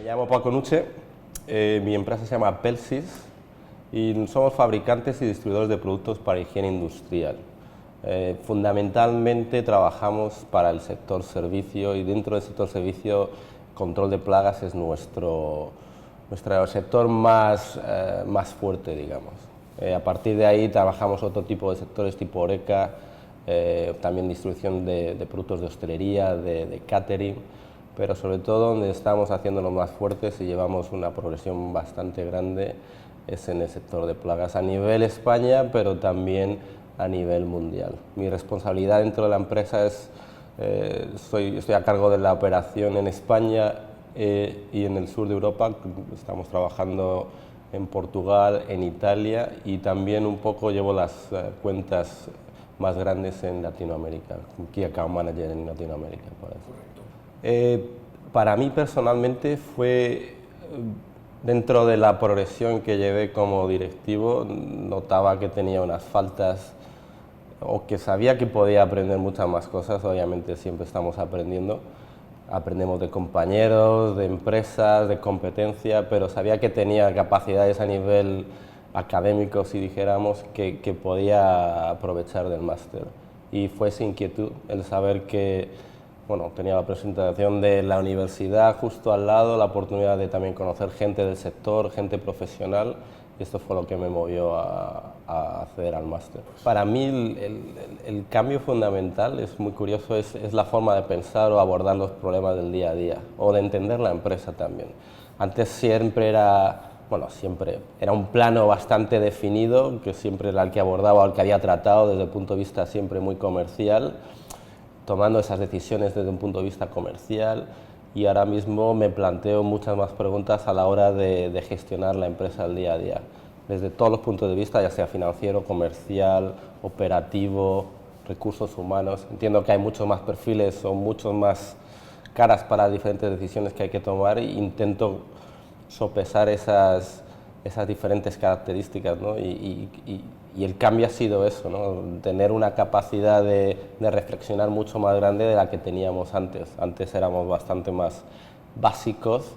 llamo Paco Nuche, mi empresa se llama Pelsis y somos fabricantes y distribuidores de productos para higiene industrial. Fundamentalmente trabajamos para el sector servicio y dentro del sector servicio control de plagas es nuestro sector más fuerte, digamos. A partir de ahí trabajamos otro tipo de sectores tipo Horeca, también distribución de productos de hostelería, de catering, pero sobre todo donde estamos haciéndolo más fuertes y llevamos una progresión bastante grande es en el sector de plagas a nivel España, pero también a nivel mundial. Mi responsabilidad dentro de la empresa es, estoy a cargo de la operación en España y en el sur de Europa. Estamos trabajando en Portugal, en Italia y también un poco llevo las cuentas más grandes en Latinoamérica, Key Account Manager en Latinoamérica. Para mí personalmente fue, dentro de la progresión que llevé como directivo, notaba que tenía unas faltas o que sabía que podía aprender muchas más cosas. Obviamente siempre estamos aprendiendo, aprendemos de compañeros, de empresas, de competencia, pero sabía que tenía capacidades a nivel académico, si dijéramos, que podía aprovechar del máster. Y fue esa inquietud, el saber que bueno, tenía la presentación de la universidad justo al lado, la oportunidad de también conocer gente del sector, gente profesional, y esto fue lo que me movió a acceder al máster. Para mí el cambio fundamental, es muy curioso, es la forma de pensar o abordar los problemas del día a día, o de entender la empresa también. Antes siempre era, bueno, siempre era un plano bastante definido, que siempre era el que abordaba o el que había tratado desde el punto de vista siempre muy comercial, tomando esas decisiones desde un punto de vista comercial, y ahora mismo me planteo muchas más preguntas a la hora de gestionar la empresa al día a día, desde todos los puntos de vista, ya sea financiero, comercial, operativo, recursos humanos. Entiendo que hay muchos más perfiles o muchos más caras para diferentes decisiones que hay que tomar e intento sopesar esas diferentes características, ¿no? Y el cambio ha sido eso, ¿no? Tener una capacidad de reflexionar mucho más grande de la que teníamos antes. Antes éramos bastante más básicos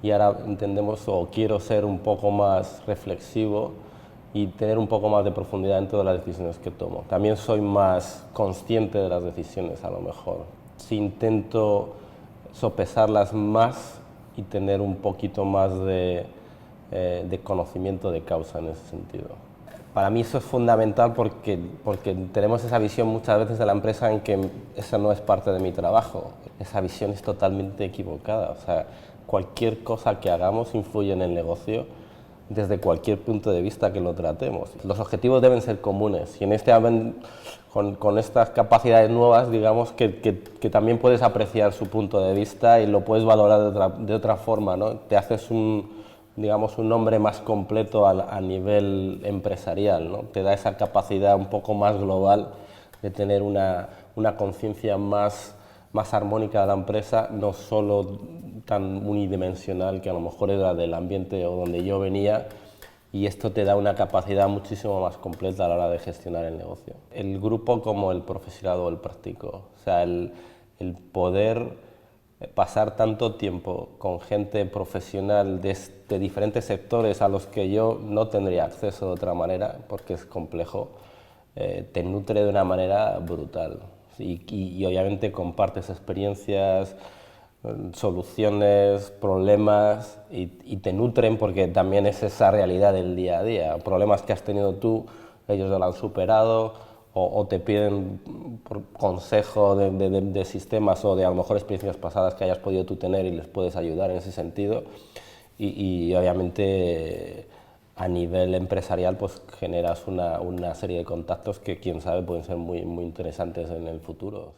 y ahora entendemos o quiero ser un poco más reflexivo y tener un poco más de profundidad en todas las decisiones que tomo. También soy más consciente de las decisiones, a lo mejor. Si intento sopesarlas más y tener un poquito más de conocimiento de causa en ese sentido. Para mí eso es fundamental porque tenemos esa visión muchas veces de la empresa en que esa no es parte de mi trabajo. Esa visión es totalmente equivocada. O sea, cualquier cosa que hagamos influye en el negocio desde cualquier punto de vista que lo tratemos. Los objetivos deben ser comunes y en este con estas capacidades nuevas, digamos que también puedes apreciar su punto de vista y lo puedes valorar de otra forma, ¿no? Te haces digamos, un nombre más completo a nivel empresarial, ¿no? Te da esa capacidad un poco más global de tener una conciencia más armónica de la empresa, no solo tan unidimensional que a lo mejor era del ambiente o donde yo venía, y esto te da una capacidad muchísimo más completa a la hora de gestionar el negocio. El grupo como el profesorado o el práctico, o sea, el poder pasar tanto tiempo con gente profesional de diferentes sectores a los que yo no tendría acceso de otra manera, porque es complejo, te nutre de una manera brutal. Y obviamente compartes experiencias, soluciones, problemas y te nutren porque también es esa realidad del día a día. Problemas que has tenido tú, ellos ya lo han superado o te piden por consejo de sistemas o de a lo mejor experiencias pasadas que hayas podido tú tener y les puedes ayudar en ese sentido. Y obviamente a nivel empresarial pues generas una serie de contactos que quién sabe pueden ser muy interesantes en el futuro.